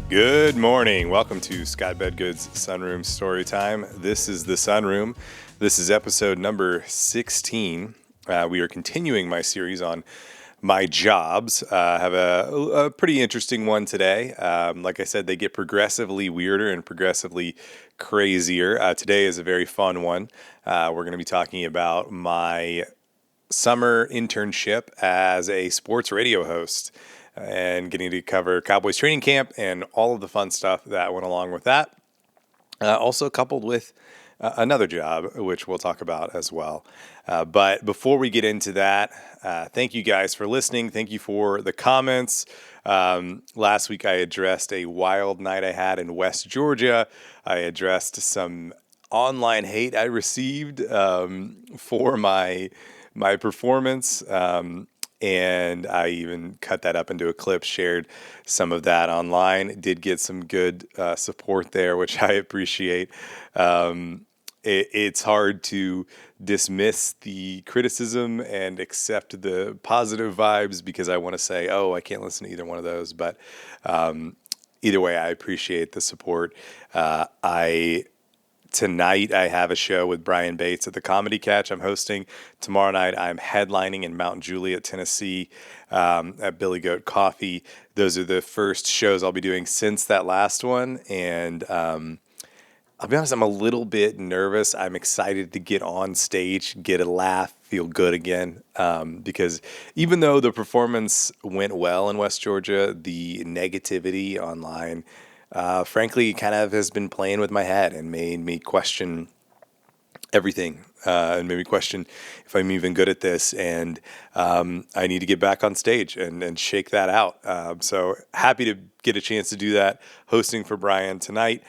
Good morning. Welcome to Scott Bedgood's Sunroom Story Time. This is the Sunroom. This is episode number 16. We are continuing my series on my jobs. I have a pretty interesting one today. Like I said, they get progressively weirder and progressively crazier. Today is a very fun one. We're going to be talking about my summer internship as a sports radio host and getting to cover Cowboys training camp and all of the fun stuff that went along with that. Also coupled with another job, which we'll talk about as well. But before we get into that, thank you guys for listening. Thank you for the comments. Last week I addressed a wild night I had in West Georgia. I addressed some online hate I received for my performance. And I even cut that up into a clip, shared some of that online. Did get some good support there, which I appreciate. It's hard to dismiss the criticism and accept the positive vibes because I want to say, oh, I can't listen to either one of those. But either way, I appreciate the support. Tonight, I have a show with Brian Bates at the Comedy Catch I'm hosting. Tomorrow night, I'm headlining in Mount Juliet, Tennessee at Billy Goat Coffee. Those are the first shows I'll be doing since that last one. And I'll be honest, I'm a little bit nervous. I'm excited to get on stage, get a laugh, feel good again. Because even though the performance went well in West Georgia, the negativity online frankly, kind of has been playing with my head and made me question everything and made me question if I'm even good at this. And I need to get back on stage and shake that out. So happy to get a chance to do that, hosting for Brian tonight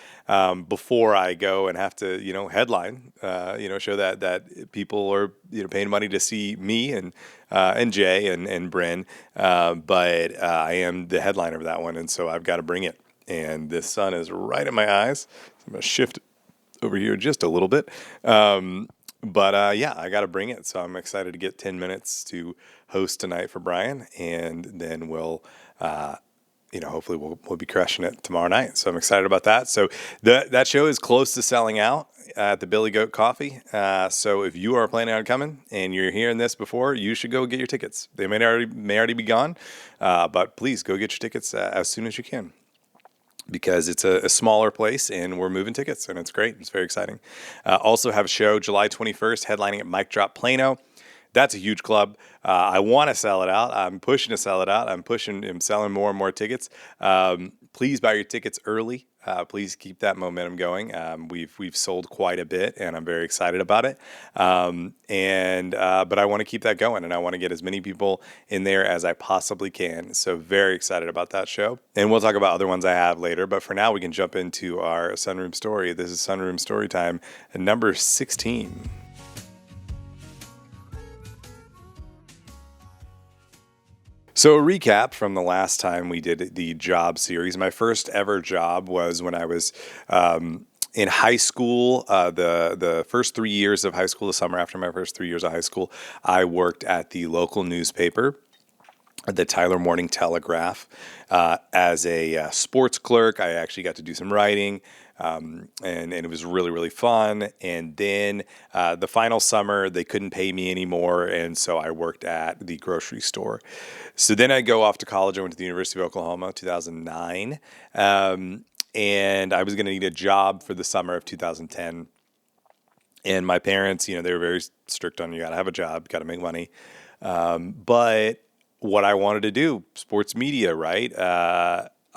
before I go and have to, headline, show that people are, paying money to see me and Jay and Bryn. But I am the headliner of that one. And so I've got to bring it. And the sun is right in my eyes. So I'm going to shift over here just a little bit. But I got to bring it. So I'm excited to get 10 minutes to host tonight for Brian. And then we'll, hopefully we'll be crushing it tomorrow night. So I'm excited about that. So that show is close to selling out at the Billy Goat Coffee. So if you are planning on coming and you're hearing this before, you should go get your tickets. They may already be gone. But please go get your tickets as soon as you can, because it's a smaller place and we're moving tickets and it's great. It's very exciting. Also have a show July 21st headlining at Mic Drop Plano. That's a huge club. I want to sell it out. I'm pushing to sell it out. I'm selling more and more tickets. Please buy your tickets early. Please keep that momentum going. We've sold quite a bit, and I'm very excited about it. But I want to keep that going, and I want to get as many people in there as I possibly can. So very excited about that show. And we'll talk about other ones I have later. But for now, we can jump into our Sunroom Story. This is Sunroom Story Time, number 16. So a recap from the last time we did the job series. My first ever job was when I was in high school. The first 3 years of high school, the summer after my first 3 years of high school, I worked at the local newspaper, the Tyler Morning Telegraph, as a sports clerk. I actually got to do some writing. And it was really, really fun. And then the final summer, they couldn't pay me anymore, and so I worked at the grocery store. So then I go off to college. I went to the University of Oklahoma, 2009, and I was going to need a job for the summer of 2010. And my parents, they were very strict on, you got to have a job, got to make money. But what I wanted to do, sports media, right?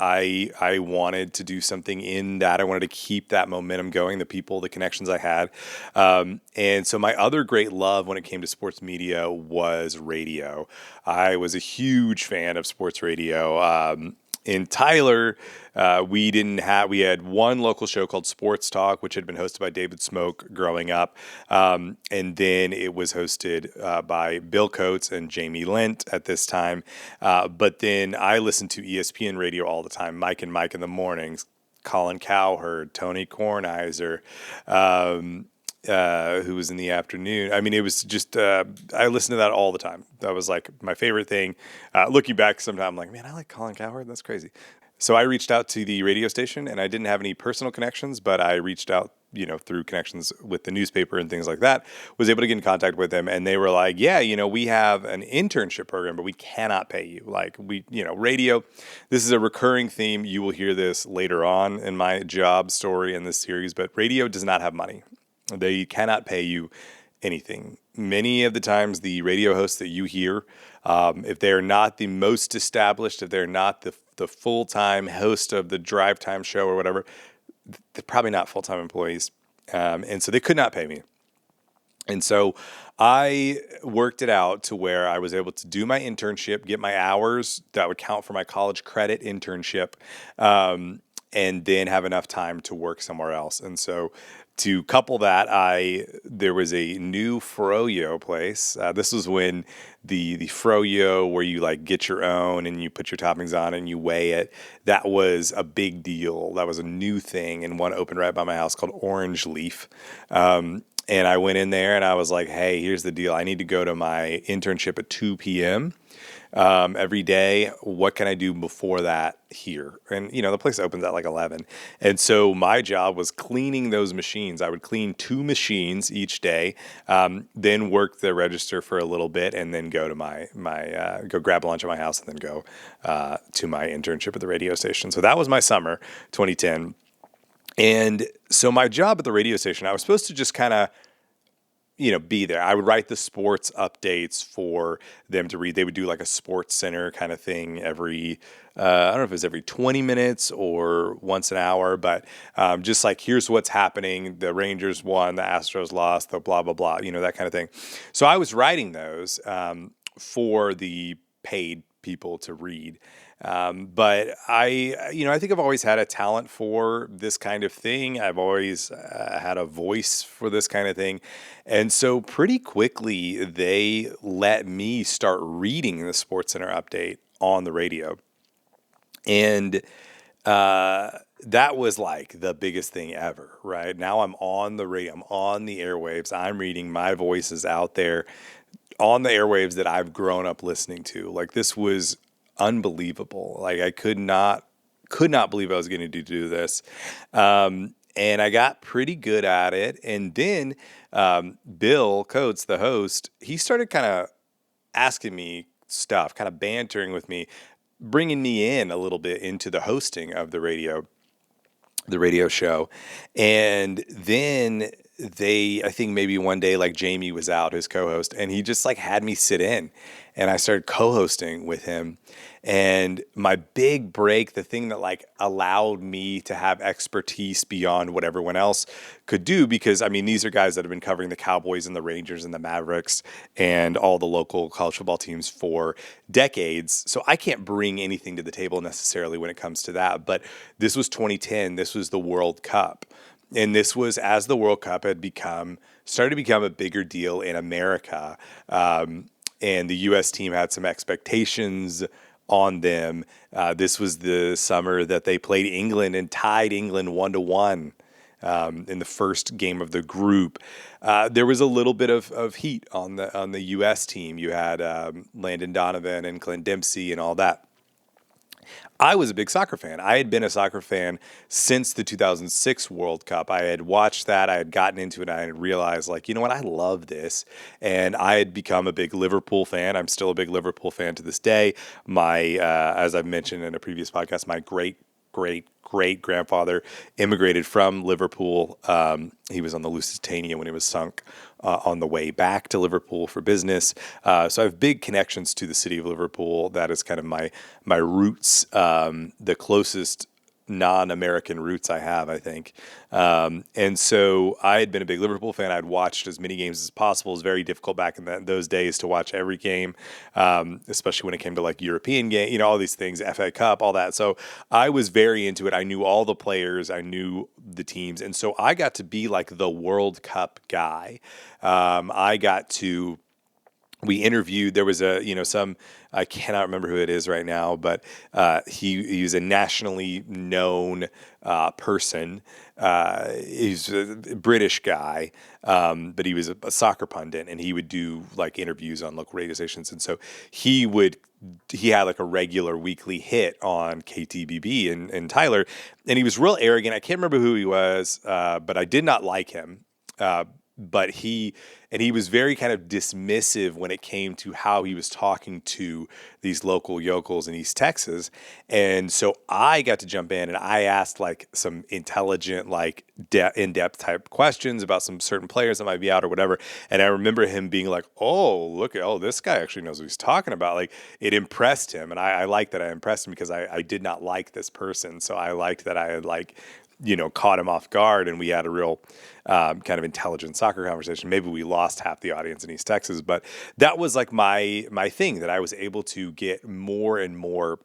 I wanted to do something in that. I wanted to keep that momentum going, the people, the connections I had. And so my other great love when it came to sports media was radio. I was a huge fan of sports radio. In Tyler, we had one local show called Sports Talk, which had been hosted by David Smoke growing up. And then it was hosted by Bill Coates and Jamie Lent at this time. But then I listened to ESPN radio all the time, Mike and Mike in the mornings, Colin Cowherd, Tony Kornheiser, who was in the afternoon. I mean, it was just, I listened to that all the time. That was like my favorite thing. Looking back sometime, I'm like, man, I like Colin Cowherd. That's crazy. So I reached out to the radio station, and I didn't have any personal connections, but I reached out, through connections with the newspaper and things like that, was able to get in contact with them. And they were like, yeah, we have an internship program, but we cannot pay you. Like radio, this is a recurring theme. You will hear this later on in my job story in this series, but radio does not have money. They cannot pay you anything. Many of the times, the radio hosts that you hear, if they're not the most established, if they're not the full-time host of the drive time show or whatever, they're probably not full-time employees. And so they could not pay me. And so I worked it out to where I was able to do my internship, get my hours that would count for my college credit internship, and then have enough time to work somewhere else. And so to couple that, there was a new froyo place. This was when the froyo, where you like get your own and you put your toppings on and you weigh it, that was a big deal. That was a new thing, and one opened right by my house called Orange Leaf. And I went in there and I was like, hey, here's the deal. I need to go to my internship at 2 p.m. Every day. What can I do before that here? And, the place opens at like 11. And so my job was cleaning those machines. I would clean 2 machines each day, then work the register for a little bit, and then go to go grab lunch at my house, and then go to my internship at the radio station. So that was my summer, 2010. And so my job at the radio station, I was supposed to just kind of, be there. I would write the sports updates for them to read. They would do like a sports center kind of thing every, I don't know if it was every 20 minutes or once an hour, but just like, here's what's happening. The Rangers won, the Astros lost, the blah, blah, blah, that kind of thing. So I was writing those for the paid people to read. But I think I've always had a talent for this kind of thing. I've always had a voice for this kind of thing. And so pretty quickly, they let me start reading the SportsCenter update on the radio. And that was like the biggest thing ever, right? Now I'm on the radio, I'm on the airwaves, I'm reading, my voice is out there on the airwaves that I've grown up listening to. Like, this was unbelievable. Like, I could not believe I was going to do this. And I got pretty good at it. And then Bill Coates, the host, he started kind of asking me stuff, kind of bantering with me, bringing me in a little bit into the hosting of the radio show. And then I think maybe one day, like, Jamie was out, his co-host, and he just like had me sit in, and I started co-hosting with him. And my big break, the thing that like allowed me to have expertise beyond what everyone else could do, because I mean, these are guys that have been covering the Cowboys and the Rangers and the Mavericks and all the local college football teams for decades. So I can't bring anything to the table necessarily when it comes to that. But this was 2010. This was the World Cup. And this was as the World Cup had started to become a bigger deal in America. And the U.S. team had some expectations on them. This was the summer that they played England and tied England 1-1 in the first game of the group. There was a little bit of heat on the U.S. team. You had Landon Donovan and Clint Dempsey and all that. I was a big soccer fan. I had been a soccer fan since the 2006 World Cup. I had watched that. I had gotten into it. And I had realized, like, you know what? I love this. And I had become a big Liverpool fan. I'm still a big Liverpool fan to this day. As I've mentioned in a previous podcast, my great grandfather immigrated from Liverpool. He was on the Lusitania when it was sunk on the way back to Liverpool for business. So I have big connections to the city of Liverpool. That is kind of my roots, the closest non-American roots I have, I think. And so I had been a big Liverpool fan. I'd watched as many games as possible. It was very difficult back in those days to watch every game, especially when it came to like European game, all these things, FA Cup, all that. So I was very into it. I knew all the players. I knew the teams. And so I got to be like the World Cup guy. I got to we interviewed, there was some, I cannot remember who it is right now, but he was a nationally known person. He's a British guy, but he was a soccer pundit, and he would do like interviews on local radio stations. And so he had like a regular weekly hit on KTBB and Tyler, and he was real arrogant. I can't remember who he was, but I did not like him. But he was very kind of dismissive when it came to how he was talking to these local yokels in East Texas. And so I got to jump in and I asked like some intelligent, like in-depth type questions about some certain players that might be out or whatever. And I remember him being like, this guy actually knows what he's talking about. Like, it impressed him. And I liked that I impressed him because I did not like this person. So I liked that I had caught him off guard, and we had a real kind of intelligent soccer conversation. Maybe we lost half the audience in East Texas, but that was like my thing, that I was able to get more and more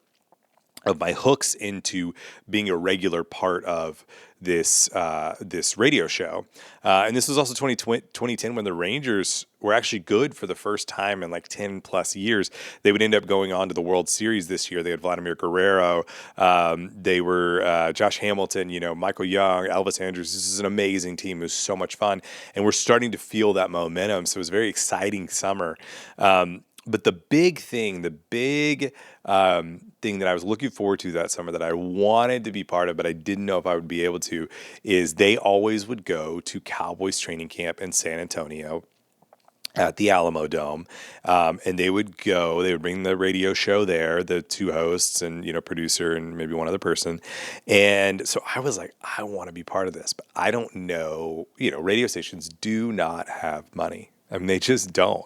of my hooks into being a regular part of this radio show. And this was also 2010 when the Rangers were actually good for the first time in like 10 plus years. They would end up going on to the World Series this year. They had Vladimir Guerrero. They were Josh Hamilton, Michael Young, Elvis Andrews. This is an amazing team. It was so much fun. And we're starting to feel that momentum. So it was a very exciting summer. But the big thing that I was looking forward to that summer that I wanted to be part of, but I didn't know if I would be able to, is they always would go to Cowboys training camp in San Antonio at the Alamo Dome. And they would bring the radio show there, the two hosts and, producer and maybe one other person. And so I was like, I want to be part of this, but I don't know, radio stations do not have money. I mean, they just don't.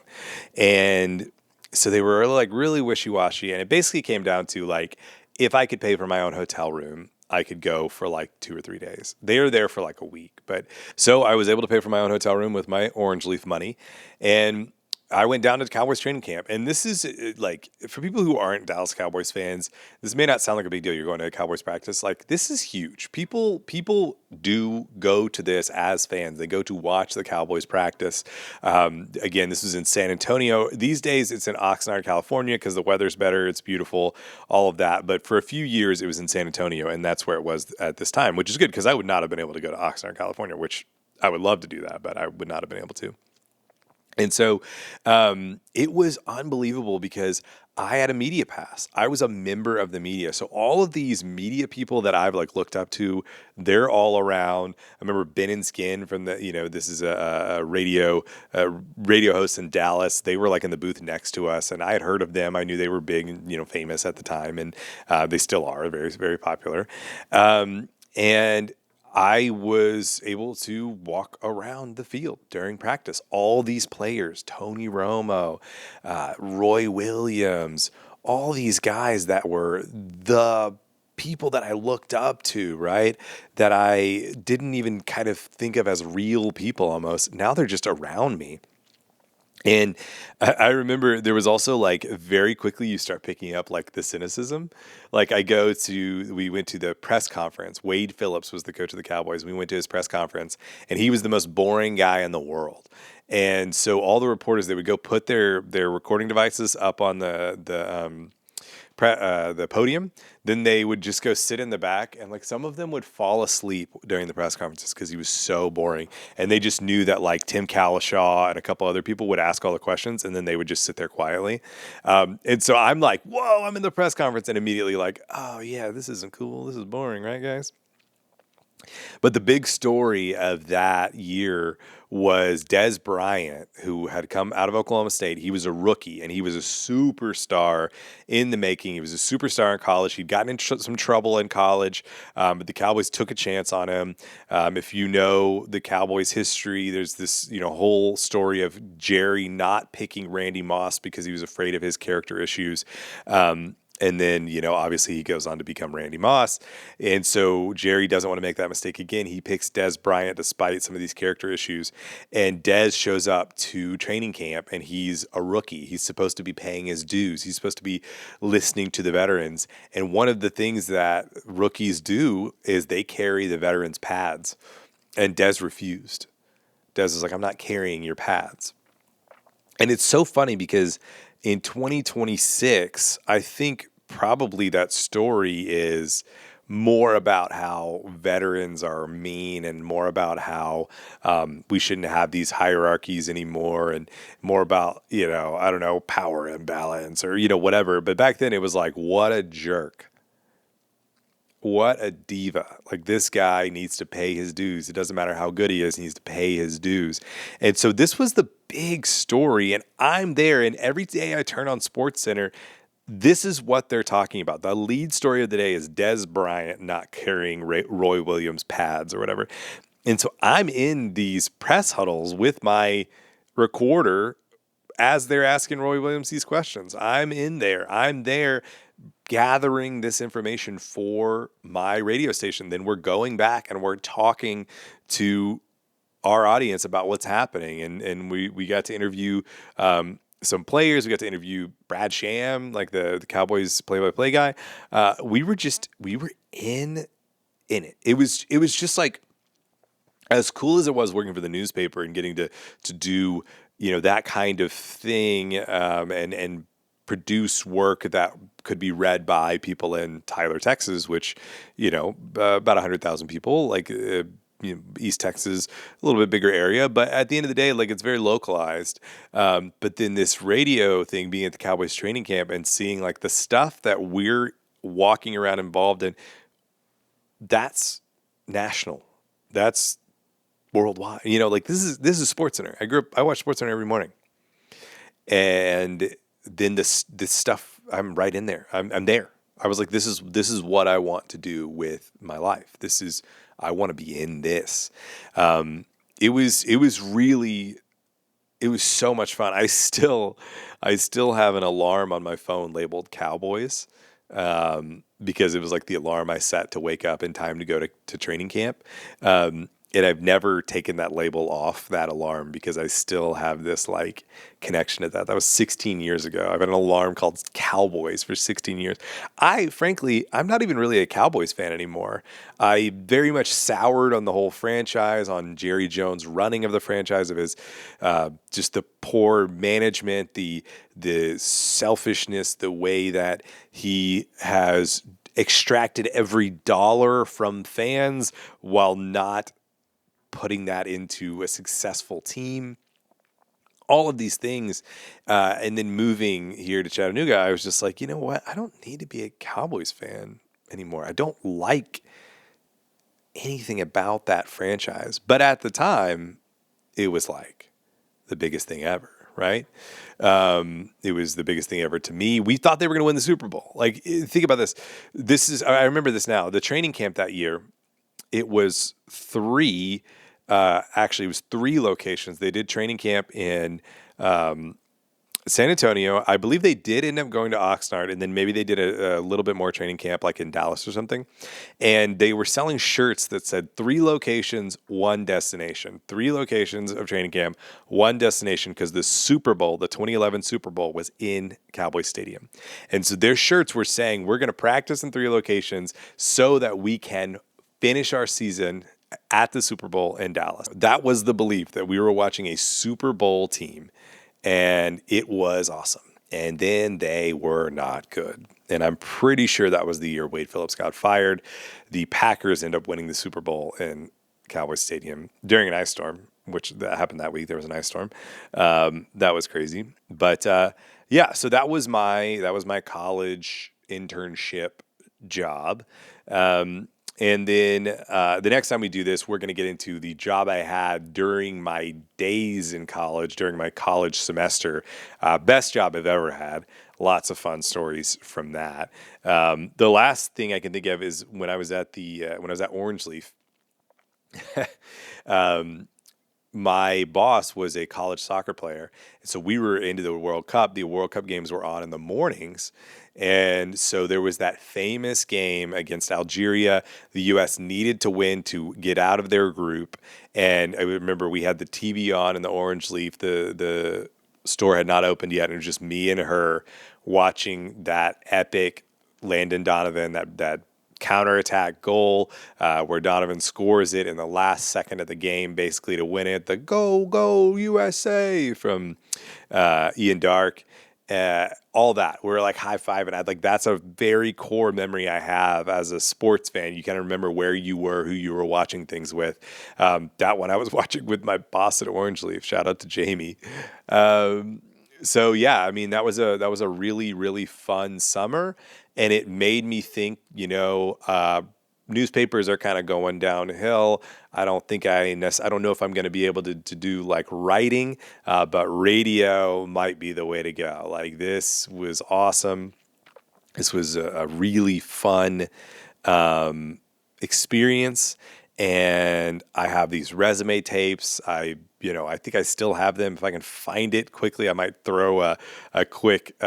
And so they were like really wishy-washy, and it basically came down to like, if I could pay for my own hotel room, I could go for like 2 or 3 days. They were there for like a week, but so I was able to pay for my own hotel room with my Orange Leaf money, and I went down to Cowboys training camp. And this is like, for people who aren't Dallas Cowboys fans, this may not sound like a big deal. You're going to a Cowboys practice. Like, this is huge. People do go to this as fans. They go to watch the Cowboys practice. Again, this is in San Antonio. These days it's in Oxnard, California, because the weather's better. It's beautiful, all of that. But for a few years it was in San Antonio, and that's where it was at this time, which is good because I would not have been able to go to Oxnard, California, which I would love to do that, but I would not have been able to. And so it was unbelievable because I had a media pass. I was a member of the media. So all of these media people that I've like looked up to, they're all around. I remember Ben and Skin from this is a radio host in Dallas. They were like in the booth next to us, and I had heard of them. I knew they were big and, famous at the time, and they still are very, very popular. And I was able to walk around the field during practice. All these players, Tony Romo, Roy Williams, all these guys that were the people that I looked up to, right? That I didn't even kind of think of as real people almost. Now they're just around me. And I remember there was also like very quickly you start picking up like the cynicism. Like we went to the press conference. Wade Phillips was the coach of the Cowboys. We went to his press conference, and he was the most boring guy in the world. And so all the reporters, they would go put their recording devices up on the podium. Then they would just go sit in the back, and like some of them would fall asleep during the press conferences because he was so boring. And they just knew that like Tim Calishaw and a couple other people would ask all the questions, and then they would just sit there quietly. And so I'm like, whoa, I'm in the press conference, and immediately like, oh yeah, this isn't cool. This is boring, right, guys? But the big story of that year was Des Bryant, who had come out of Oklahoma State. He was a rookie, and he was a superstar in the making. He was a superstar in college. He'd gotten into some trouble in college, but the Cowboys took a chance on him. If you know the Cowboys' history, there's this whole story of Jerry not picking Randy Moss because he was afraid of his character issues. And then, obviously he goes on to become Randy Moss. And so Jerry doesn't want to make that mistake again. He picks Des Bryant despite some of these character issues. And Des shows up to training camp, and he's a rookie. He's supposed to be paying his dues. He's supposed to be listening to the veterans. And one of the things that rookies do is they carry the veterans' pads. And Des refused. Des was like, I'm not carrying your pads. And it's so funny because in 2026, I think probably that story is more about how veterans are mean and more about how we shouldn't have these hierarchies anymore and more about, I don't know, power imbalance or, whatever. But back then it was like, what a jerk. What a diva. Like, this guy needs to pay his dues. It doesn't matter how good he is, he needs to pay his dues. And so this was the big story. And I'm there. And every day I turn on SportsCenter, this is what they're talking about. The lead story of the day is Des Bryant not carrying Roy Williams pads or whatever. And so I'm in these press huddles with my recorder as they're asking Roy Williams these questions. I'm in there. I'm there gathering this information for my radio station. Then we're going back and we're talking to our audience about what's happening. And we got to interview some players. We got to interview Brad Sham, like the Cowboys play-by-play guy. We were in it. It was just like, as cool as it was working for the newspaper and getting to do, that kind of thing, and produce work that could be read by people in Tyler, Texas, which, about 100,000 people, like, East Texas, a little bit bigger area, but at the end of the day, like, it's very localized. But then this radio thing, being at the Cowboys training camp and seeing like the stuff that we're walking around involved in, that's national. That's worldwide. Like, this is SportsCenter. I watch SportsCenter every morning. And then this stuff, I'm right in there. I'm there. I was like, this is what I want to do with my life. I want to be in this. It was so much fun. I still have an alarm on my phone labeled Cowboys, because it was like the alarm I set to wake up in time to go to training camp. And I've never taken that label off that alarm because I still have this like connection to that. That was 16 years ago. I've had an alarm called Cowboys for 16 years. I'm not even really a Cowboys fan anymore. I very much soured on the whole franchise, on Jerry Jones' running of the franchise, of his just the poor management, the selfishness, the way that he has extracted every dollar from fans while not putting that into a successful team, all of these things. And then moving here to Chattanooga, I was just like, you know what? I don't need to be a Cowboys fan anymore. I don't like anything about that franchise. But at the time, it was like the biggest thing ever, right? It was the biggest thing ever to me. We thought they were going to win the Super Bowl. Like, think about this. I remember this now. The training camp that year, it was three locations. They did training camp in San Antonio. I believe they did end up going to Oxnard, and then maybe they did a little bit more training camp like in Dallas or something. And they were selling shirts that said 3 locations, 1 destination. 3 locations of training camp, 1 destination, because the Super Bowl, the 2011 Super Bowl, was in Cowboys Stadium. And so their shirts were saying, we're going to practice in 3 locations so that we can finish our season at the Super Bowl in Dallas. That was the belief, that we were watching a Super Bowl team, and it was awesome. And then they were not good. And I'm pretty sure that was the year Wade Phillips got fired. The Packers end up winning the Super Bowl in Cowboys Stadium during an ice storm, which that happened that week. There was an ice storm. That was crazy. But yeah, so that was my college internship job. And then the next time we do this, we're going to get into the job I had during my days in college, during my college semester. Best job I've ever had. Lots of fun stories from that. The last thing I can think of is when I was at Orange Leaf. My boss was a college soccer player. So we were into the World Cup. The World Cup games were on in the mornings. And so there was that famous game against Algeria. The U.S. needed to win to get out of their group. And I remember we had the TV on in the Orange Leaf. The store had not opened yet. And it was just me and her watching that epic Landon Donovan, that counterattack goal where Donovan scores it in the last second of the game, basically to win it. The go USA from Ian Dark. All that. We're like high fiving. That's a very core memory I have as a sports fan. You kind of remember where you were, who you were watching things with. That one I was watching with my boss at Orange Leaf. Shout out to Jamie. So yeah, I mean that was a really, really fun summer, and it made me think. Newspapers are kind of going downhill. I don't know if I'm going to be able to do like writing, but radio might be the way to go. Like, this was awesome. This was a really fun experience. And I have these resume tapes. I think I still have them. If I can find it quickly, I might throw a quick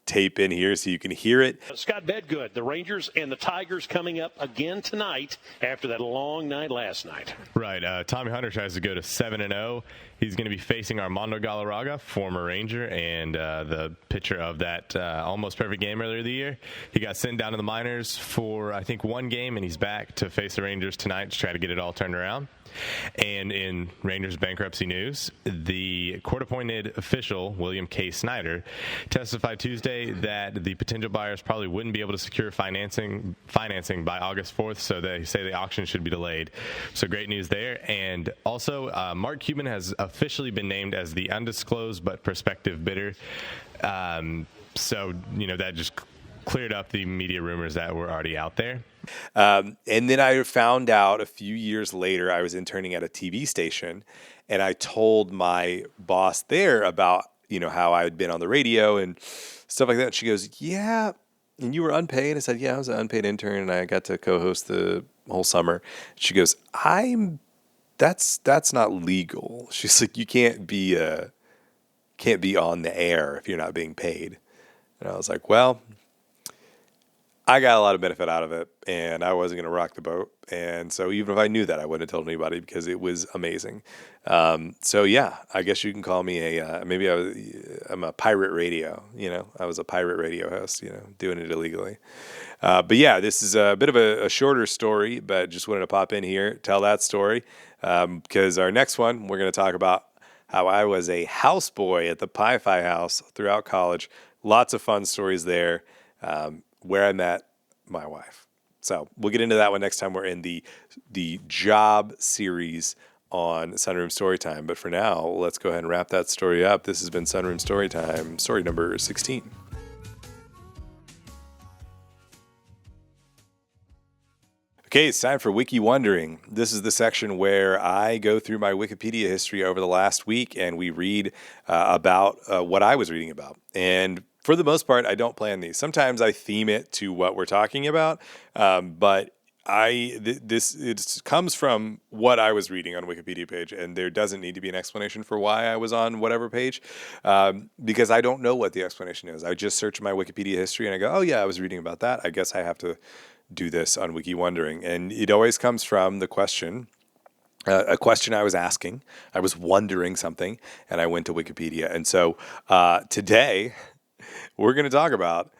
tape in here so you can hear it. Scott Bedgood, the Rangers and the Tigers coming up again tonight after that long night last night. Right. Tommy Hunter tries to go to 7-0. He's going to be facing Armando Galarraga, former Ranger, and the pitcher of that almost perfect game earlier the year. He got sent down to the minors for, I think, one game, and he's back to face the Rangers tonight to try to get it all turned around. And in Rangers bankruptcy news, the court-appointed official, William K. Snyder, testified Tuesday that the potential buyers probably wouldn't be able to secure financing by August 4th, so they say the auction should be delayed. So great news there. And also, Mark Cuban has officially been named as the undisclosed but prospective bidder. That just cleared up the media rumors that were already out there. And then I found out a few years later, I was interning at a TV station, and I told my boss there about, how I had been on the radio and stuff like that. She goes, "Yeah, and you were unpaid?" I said, "Yeah, I was an unpaid intern, and I got to co-host the whole summer." She goes, that's not legal. She's like, "You can't be on the air if you're not being paid." And I was like, "Well, I got a lot of benefit out of it, and I wasn't going to rock the boat. And so even if I knew that, I wouldn't have told anybody because it was amazing." So yeah, I guess you can call me I'm a pirate radio. I was a pirate radio host, doing it illegally. But yeah, this is a bit of a shorter story, but just wanted to pop in here, tell that story, because our next one, we're going to talk about how I was a houseboy at the Pi-Fi house throughout college. Lots of fun stories there. Where I met my wife. So we'll get into that one next time we're in the job series on Sunroom Storytime. But for now, let's go ahead and wrap that story up. This has been Sunroom Storytime, story number 16. Okay, it's time for Wiki Wondering. This is the section where I go through my Wikipedia history over the last week, and we read about what I was reading about. And for the most part, I don't plan these. Sometimes I theme it to what we're talking about, but it comes from what I was reading on a Wikipedia page, and there doesn't need to be an explanation for why I was on whatever page, because I don't know what the explanation is. I just search my Wikipedia history and I go, "Oh yeah, I was reading about that. I guess I have to do this on Wiki Wondering." And it always comes from the question. A question I was asking. I was wondering something, and I went to Wikipedia. And so today, we're going to talk about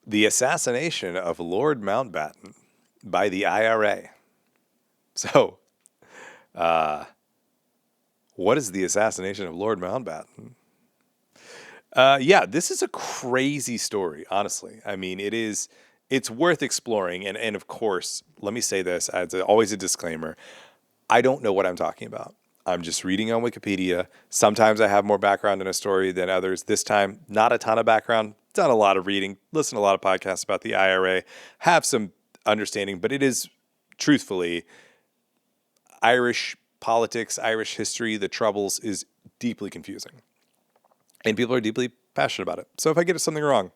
the assassination of Lord Mountbatten by the IRA. So, what is the assassination of Lord Mountbatten? This is a crazy story, honestly. I mean, it's worth exploring. And of course, let me say this as always a disclaimer. I don't know what I'm talking about. I'm just reading on Wikipedia. Sometimes I have more background in a story than others. This time, not a ton of background. Done a lot of reading. Listened to a lot of podcasts about the IRA. Have some understanding, but it is, truthfully, Irish politics, Irish history, the Troubles is deeply confusing. And people are deeply passionate about it. So if I get something wrong,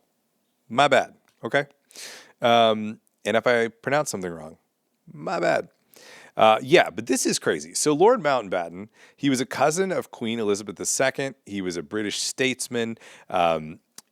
my bad, okay? And if I pronounce something wrong, my bad. But this is crazy. So Lord Mountbatten, he was a cousin of Queen Elizabeth II. He was a British statesman.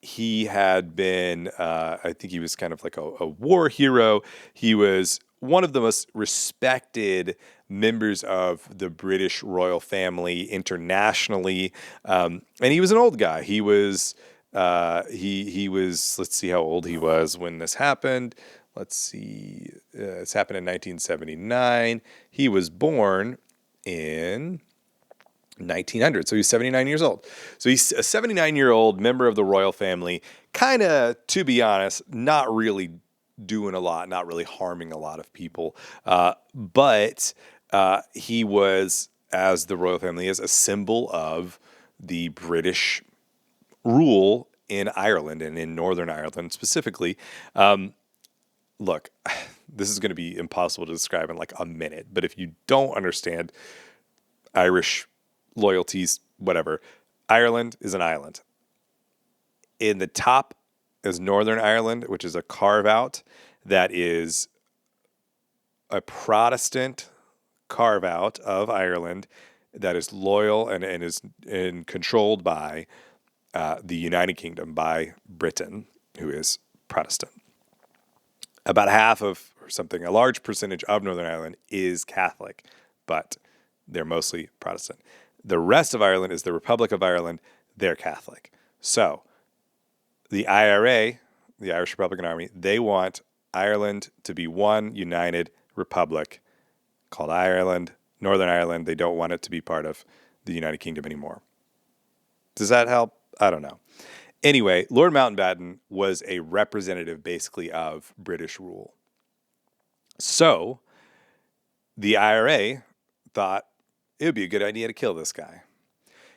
He had been, I think he was kind of like a war hero. He was one of the most respected members of the British royal family internationally. And he was an old guy. He was, let's see how old he was when this happened. let's see, this happened in 1979. He was born in 1900, so he's 79 years old. So he's a 79-year-old member of the royal family, kind of, to be honest, not really doing a lot, not really harming a lot of people. But he was, as the royal family is, a symbol of the British rule in Ireland and in Northern Ireland specifically. Look, this is going to be impossible to describe in like a minute, but if you don't understand Irish loyalties, whatever, Ireland is an island. In the top is Northern Ireland, which is a carve out that is a Protestant carve out of Ireland that is loyal and is controlled by the United Kingdom, by Britain, who is Protestant. About half of, or something, a large percentage of Northern Ireland is Catholic, but they're mostly Protestant. The rest of Ireland is the Republic of Ireland. They're Catholic. So the IRA, the Irish Republican Army, they want Ireland to be one united republic called Ireland, Northern Ireland. They don't want it to be part of the United Kingdom anymore. Does that help? I don't know. Anyway, Lord Mountbatten was a representative basically of British rule. So the IRA thought it would be a good idea to kill this guy.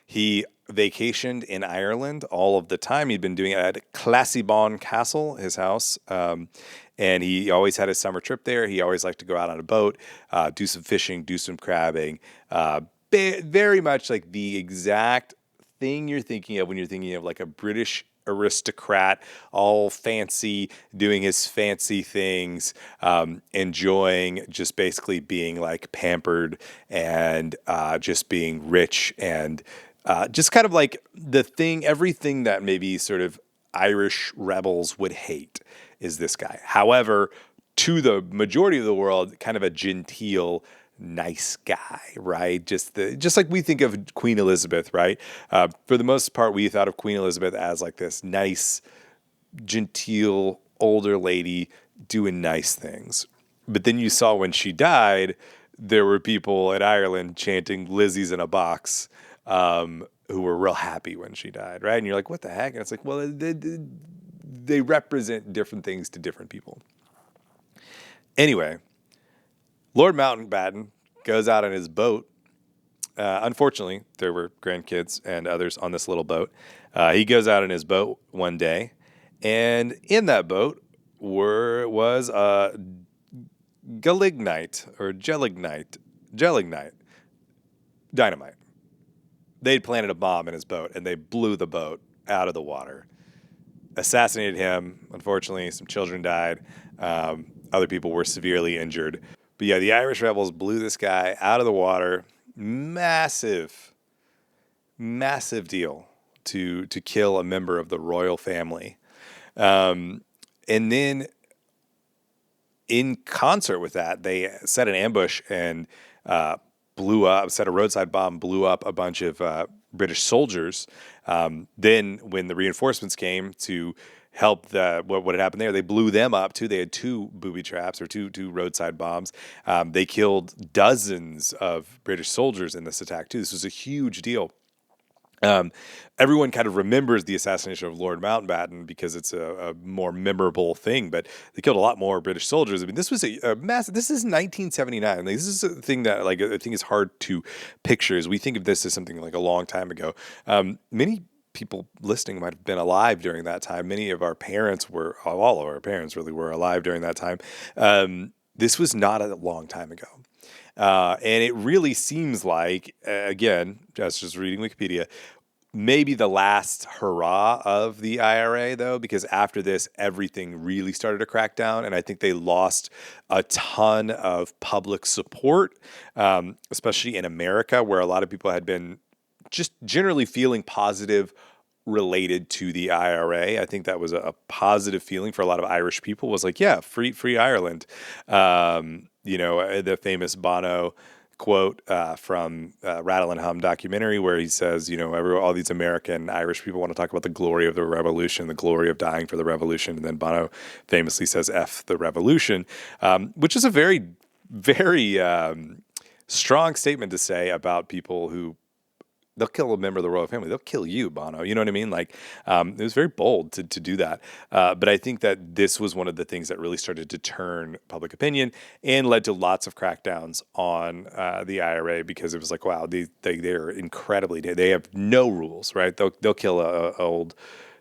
He vacationed in Ireland all of the time. He'd been doing it at Classybon Castle, his house, and he always had his summer trip there. He always liked to go out on a boat, do some fishing, do some crabbing. Very much like the exact thing you're thinking of when you're thinking of like a British aristocrat, all fancy, doing his fancy things, enjoying just basically being like pampered and just being rich and just kind of like everything that maybe sort of Irish rebels would hate is this guy. However, to the majority of the world, kind of a genteel, nice guy, right? Just like we think of Queen Elizabeth, right? For the most part, we thought of Queen Elizabeth as like this nice, genteel, older lady doing nice things. But then you saw when she died, there were people in Ireland chanting "Lizzie's in a box," who were real happy when she died, right? And you're like, what the heck? And it's like, well, they represent different things to different people. Anyway, Lord Mountbatten goes out on his boat. Unfortunately, there were grandkids and others on this little boat. He goes out in his boat one day, and in that boat was a gelignite or gelignite dynamite. They'd planted a bomb in his boat, and they blew the boat out of the water. Assassinated him. Unfortunately, some children died. Other people were severely injured. But yeah, the Irish rebels blew this guy out of the water. Massive deal to kill a member of the royal family. And then in concert with that, they set an ambush and set a roadside bomb, blew up a bunch of British soldiers. Then when the reinforcements came to help what had happened there, they blew them up too. They had two booby traps or two roadside bombs. They killed dozens of British soldiers in this attack too. This was a huge deal. Everyone kind of remembers the assassination of Lord Mountbatten because it's a more memorable thing, but they killed a lot more British soldiers. I mean, this was a massive. This is 1979. Like, this is a thing that like I think is hard to picture. As we think of this as something like a long time ago. Many people listening might have been alive during that time. Many of our parents were, all of our parents really were alive during that time. This was not a long time ago. And it really seems like, again, just reading Wikipedia, maybe the last hurrah of the IRA, though, because after this, everything really started to crack down. And I think they lost a ton of public support, especially in America, where a lot of people had been just generally feeling positive related to the IRA. I think that was a positive feeling for a lot of Irish people, was like, yeah, free Ireland. The famous Bono quote from Rattle and Hum documentary where he says, all these American Irish people want to talk about the glory of the revolution, the glory of dying for the revolution. And then Bono famously says, F the revolution, which is a very, very strong statement to say about people who they'll kill a member of the royal family. They'll kill you, Bono. You know what I mean? Like, it was very bold to do that. But I think that this was one of the things that really started to turn public opinion and led to lots of crackdowns on the IRA because it was like, wow, they're incredibly, they have no rules, right? They'll kill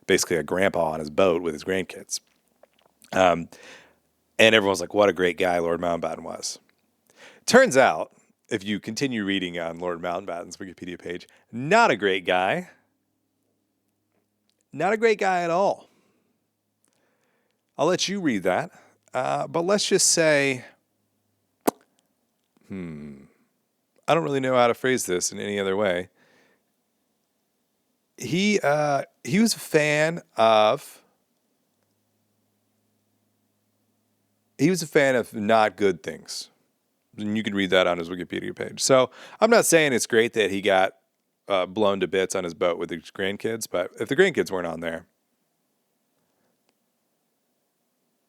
basically a grandpa on his boat with his grandkids. And everyone's like, what a great guy Lord Mountbatten was. Turns out, if you continue reading on Lord Mountbatten's Wikipedia page, not a great guy. Not a great guy at all. I'll let you read that. But let's just say, I don't really know how to phrase this in any other way. He was a fan of not good things. And you can read that on his Wikipedia page. So I'm not saying it's great that he got blown to bits on his boat with his grandkids, but if the grandkids weren't on there,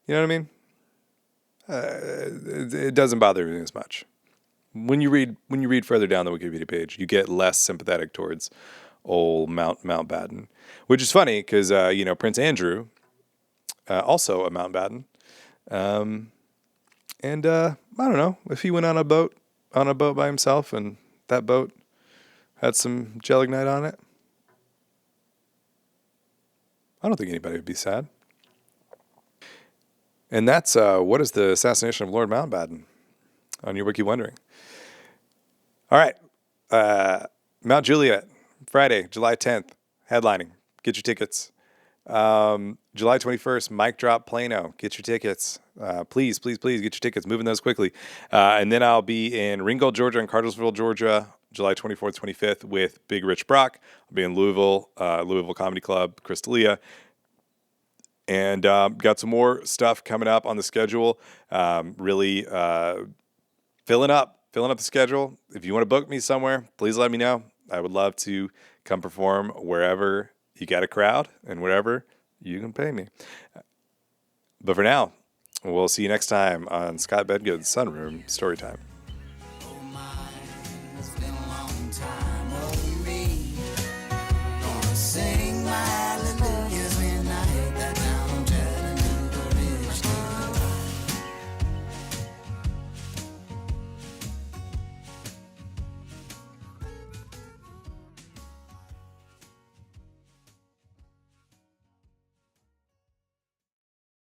you know what I mean? It doesn't bother me as much. When you read further down the Wikipedia page, you get less sympathetic towards old Mountbatten, which is funny because Prince Andrew, also a Mountbatten. And I don't know if he went on a boat by himself and that boat had some gelignite on it. I don't think anybody would be sad. And that's what is the assassination of Lord Mountbatten on your Wiki Wondering. All right. Mount Juliet, Friday, July 10th, headlining. Get your tickets. July 21st, Mic Drop Plano. Get your tickets. Please get your tickets. Moving those quickly. And then I'll be in Ringgold, Georgia and Cartersville, Georgia, July 24th, 25th with Big Rich Brock. I'll be in Louisville Comedy Club, Crystalia. And got some more stuff coming up on the schedule. Really filling up the schedule. If you want to book me somewhere, please let me know. I would love to come perform wherever you got a crowd and wherever you can pay me. But for now, we'll see you next time on Scott Bedgood's Sunroom Storytime.